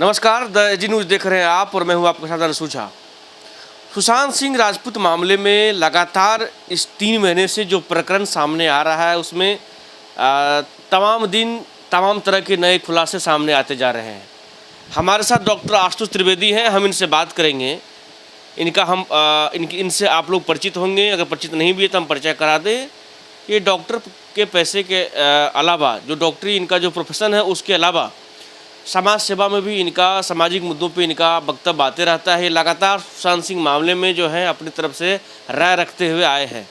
नमस्कार, the AG news देख रहे हैं आप और मैं हूं आपके साथ अनसू झा। सुशांत सिंह राजपूत मामले में लगातार इस 3 महीने से जो प्रकरण सामने आ रहा है उसमें तमाम दिन तमाम तरह के नए खुलासे सामने आते जा रहे हैं। हमारे साथ डॉक्टर आशुतोष त्रिवेदी हैं, हम इनसे बात करेंगे। इनसे आप लोग परिचित होंगे, अगर परिचित नहीं भी है तो हम परिचय करा दें। ये डॉक्टर के पैसे के अलावा जो डॉक्टरी इनका जो प्रोफेशन है उसके अलावा समाज सेवा में भी इनका सामाजिक मुद्दों पे इनका वक्तव्य आते रहता है। लगातार सुशांत सिंह मामले में जो है अपनी तरफ से राय रखते हुए आए हैं।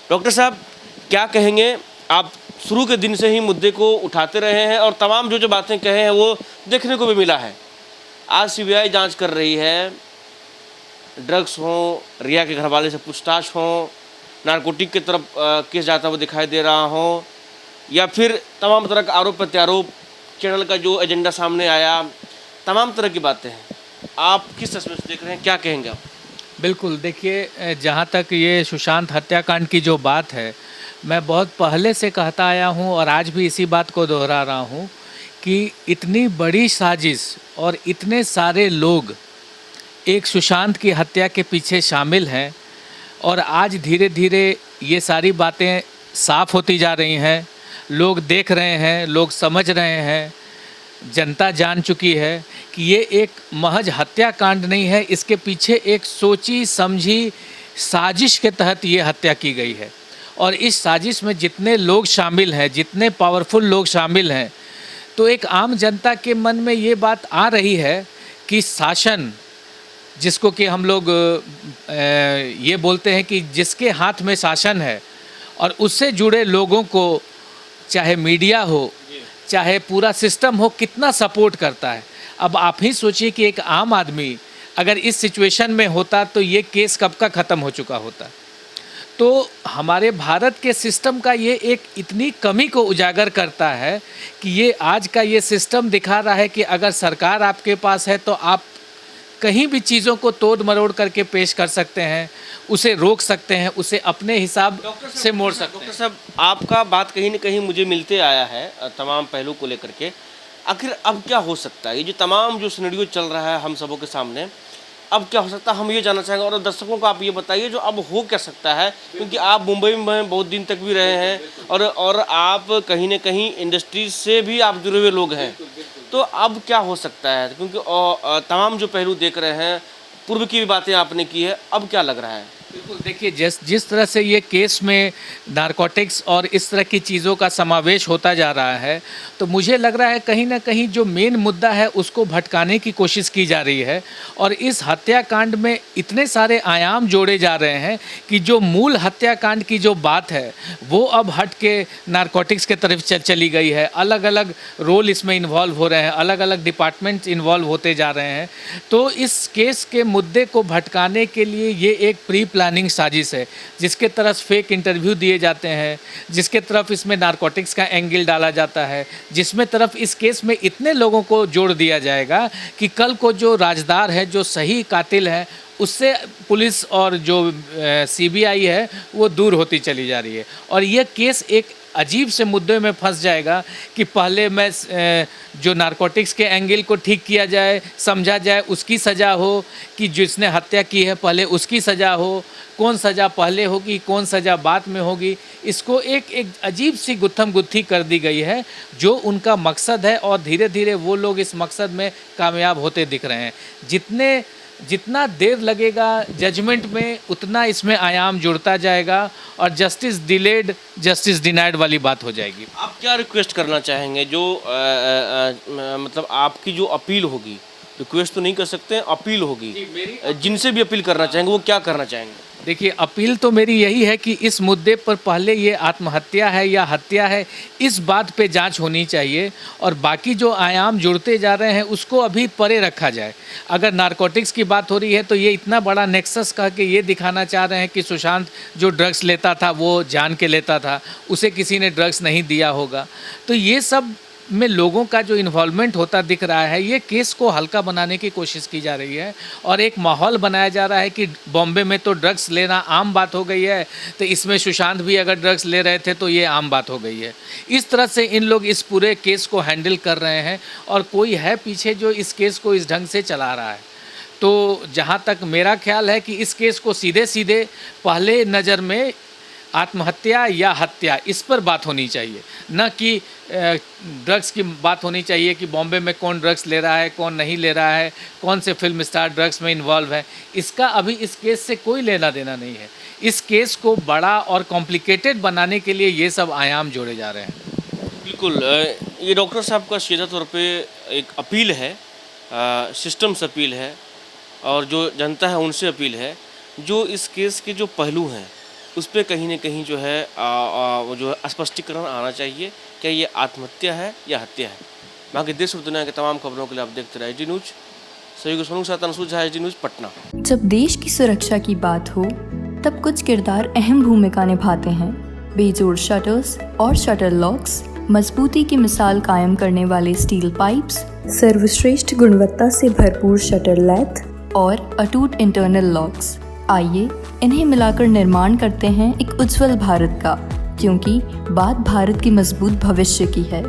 डॉक्टर साहब क्या कहेंगे? आप शुरू के दिन से ही मुद्दे को उठाते रहे हैं और तमाम जो बातें कहे हैं वो देखने को भी मिला है। आज सीबीआई जांच कर रही है, ड्रग्स हों, रिया के घरवाले से पूछताछ हो, नारकोटिक की तरफ केस जाता हुआ दिखाई दे रहा हो, या फिर तमाम तरह का आरोप प्रत्यारोप, चैनल का जो एजेंडा सामने आया, तमाम तरह की बातें हैं। आप किस तस्वीर से देख रहे हैं, क्या कहेंगे आप? बिल्कुल, देखिए जहाँ तक ये सुशांत हत्याकांड की जो बात है, मैं बहुत पहले से कहता आया हूँ और आज भी इसी बात को दोहरा रहा हूँ कि इतनी बड़ी साजिश और इतने सारे लोग एक सुशांत की हत्या के पीछे शामिल हैं और आज धीरे धीरे ये सारी बातें साफ होती जा रही हैं। लोग देख रहे हैं, लोग समझ रहे हैं, जनता जान चुकी है कि ये एक महज हत्याकांड नहीं है, इसके पीछे एक सोची समझी साजिश के तहत ये हत्या की गई है। और इस साजिश में जितने लोग शामिल हैं, जितने पावरफुल लोग शामिल हैं, तो एक आम जनता के मन में ये बात आ रही है कि शासन, जिसको कि हम लोग ये बोलते हैं कि जिसके हाथ में शासन है और उससे जुड़े लोगों को चाहे मीडिया हो, चाहे पूरा सिस्टम हो, कितना सपोर्ट करता है। अब आप ही सोचिए कि एक आम आदमी अगर इस सिचुएशन में होता तो ये केस कब का ख़त्म हो चुका होता। तो हमारे भारत के सिस्टम का ये एक इतनी कमी को उजागर करता है कि ये आज का ये सिस्टम दिखा रहा है कि अगर सरकार आपके पास है तो आप कहीं भी चीज़ों को तोड़ मरोड़ करके पेश कर सकते हैं, उसे रोक सकते हैं, उसे अपने हिसाब से मोड़ सकते हैं। डॉक्टर साहब, आपका बात कहीं न कहीं मुझे मिलते आया है तमाम पहलू को लेकर के। आखिर अब क्या हो सकता है? ये जो तमाम जो सिनेरियो चल रहा है हम सबों के सामने, अब क्या हो सकता है, हम ये जानना चाहेंगे। और दर्शकों को आप ये बताइए जो अब हो क्या सकता है, क्योंकि आप मुंबई में बहुत दिन तक भी रहे हैं और आप कहीं न कहीं इंडस्ट्री से भी आप जुड़े हुए लोग हैं। तो अब क्या हो सकता है, क्योंकि तमाम जो पहलू देख रहे हैं, पूर्व की भी बातें आपने की है, अब क्या लग रहा है? बिल्कुल, देखिए जिस तरह से ये केस में नारकोटिक्स और इस तरह की चीज़ों का समावेश होता जा रहा है, तो मुझे लग रहा है कहीं ना कहीं जो मेन मुद्दा है उसको भटकाने की कोशिश की जा रही है। और इस हत्याकांड में इतने सारे आयाम जोड़े जा रहे हैं कि जो मूल हत्याकांड की जो बात है वो अब हट के नारकोटिक्स के तरफ चली गई है। अलग अलग रोल इसमें इन्वॉल्व हो रहे हैं, अलग अलग डिपार्टमेंट्स इन्वॉल्व होते जा रहे हैं। तो इस केस के मुद्दे को भटकाने के लिए ये एक प्री प्लानिंग साजिश है, जिसके तरफ फेक इंटरव्यू दिए जाते हैं, जिसके तरफ इसमें नारकोटिक्स का एंगल डाला जाता है, जिसमें तरफ इस केस में इतने लोगों को जोड़ दिया जाएगा कि कल को जो राजदार है, जो सही कातिल है, उससे पुलिस और जो सीबीआई है वो दूर होती चली जा रही है। और ये केस एक अजीब से मुद्दे में फंस जाएगा कि पहले मैं जो नारकोटिक्स के एंगल को ठीक किया जाए, समझा जाए, उसकी सज़ा हो, कि जिसने हत्या की है पहले उसकी सज़ा हो, कौन सज़ा पहले होगी, कौन सज़ा बाद में होगी। इसको एक अजीब सी गुत्थम गुत्थी कर दी गई है, जो उनका मकसद है। और धीरे धीरे वो लोग इस मकसद में कामयाब होते दिख रहे हैं। जितना देर लगेगा जजमेंट में, उतना इसमें आयाम जुड़ता जाएगा और जस्टिस डिलेड जस्टिस डिनाइड वाली बात हो जाएगी। आप क्या रिक्वेस्ट करना चाहेंगे? जो मतलब आपकी जो अपील होगी, रिक्वेस्ट तो नहीं कर सकते, अपील होगी, जिनसे भी अपील करना चाहेंगे वो क्या करना चाहेंगे? देखिए, अपील तो मेरी यही है कि इस मुद्दे पर पहले ये आत्महत्या है या हत्या है, इस बात पे जांच होनी चाहिए। और बाकी जो आयाम जुड़ते जा रहे हैं उसको अभी परे रखा जाए। अगर नारकोटिक्स की बात हो रही है तो ये इतना बड़ा नेक्सस कह के ये दिखाना चाह रहे हैं कि सुशांत जो ड्रग्स लेता था वो जान के लेता था, उसे किसी ने ड्रग्स नहीं दिया होगा। तो ये सब में लोगों का जो इन्वॉल्वमेंट होता दिख रहा है, ये केस को हल्का बनाने की कोशिश की जा रही है और एक माहौल बनाया जा रहा है कि बॉम्बे में तो ड्रग्स लेना आम बात हो गई है, तो इसमें सुशांत भी अगर ड्रग्स ले रहे थे तो ये आम बात हो गई है। इस तरह से इन लोग इस पूरे केस को हैंडल कर रहे हैं और कोई है पीछे जो इस केस को इस ढंग से चला रहा है। तो जहाँ तक मेरा ख्याल है कि इस केस को सीधे सीधे पहले नज़र में आत्महत्या या हत्या, इस पर बात होनी चाहिए, न कि ड्रग्स की बात होनी चाहिए कि बॉम्बे में कौन ड्रग्स ले रहा है, कौन नहीं ले रहा है, कौन से फिल्म स्टार ड्रग्स में इन्वॉल्व है। इसका अभी इस केस से कोई लेना देना नहीं है। इस केस को बड़ा और कॉम्प्लिकेटेड बनाने के लिए ये सब आयाम जोड़े जा रहे हैं। बिल्कुल, ये डॉक्टर साहब का सीधा तौर पे एक अपील है, सिस्टम से अपील है और जो जनता है उनसे अपील है, जो इस केस के जो पहलू हैं उस पर कहीं ना कहीं जो है वो जो है स्पष्टीकरण आना चाहिए, क्या ये आत्महत्या है या हत्या है। बाकी देश और दुनिया के तमाम खबरों के लिए आप देखते रहे एचडी न्यूज। सभी को सोनू के साथ अंशु झा, एचडी न्यूज पटना। जब देश की सुरक्षा की बात हो तब कुछ किरदार अहम भूमिका निभाते हैं। बेजोड़ शटर्स और शटर लॉक्स, मजबूती की मिसाल कायम करने वाले स्टील पाइप्स, सर्वश्रेष्ठ गुणवत्ता से भरपूर शटर लैथ और अटूट इंटरनल लॉक्स। आइए इन्हें मिलाकर निर्माण करते हैं एक उज्जवल भारत का, क्योंकि बात भारत की मजबूत भविष्य की है।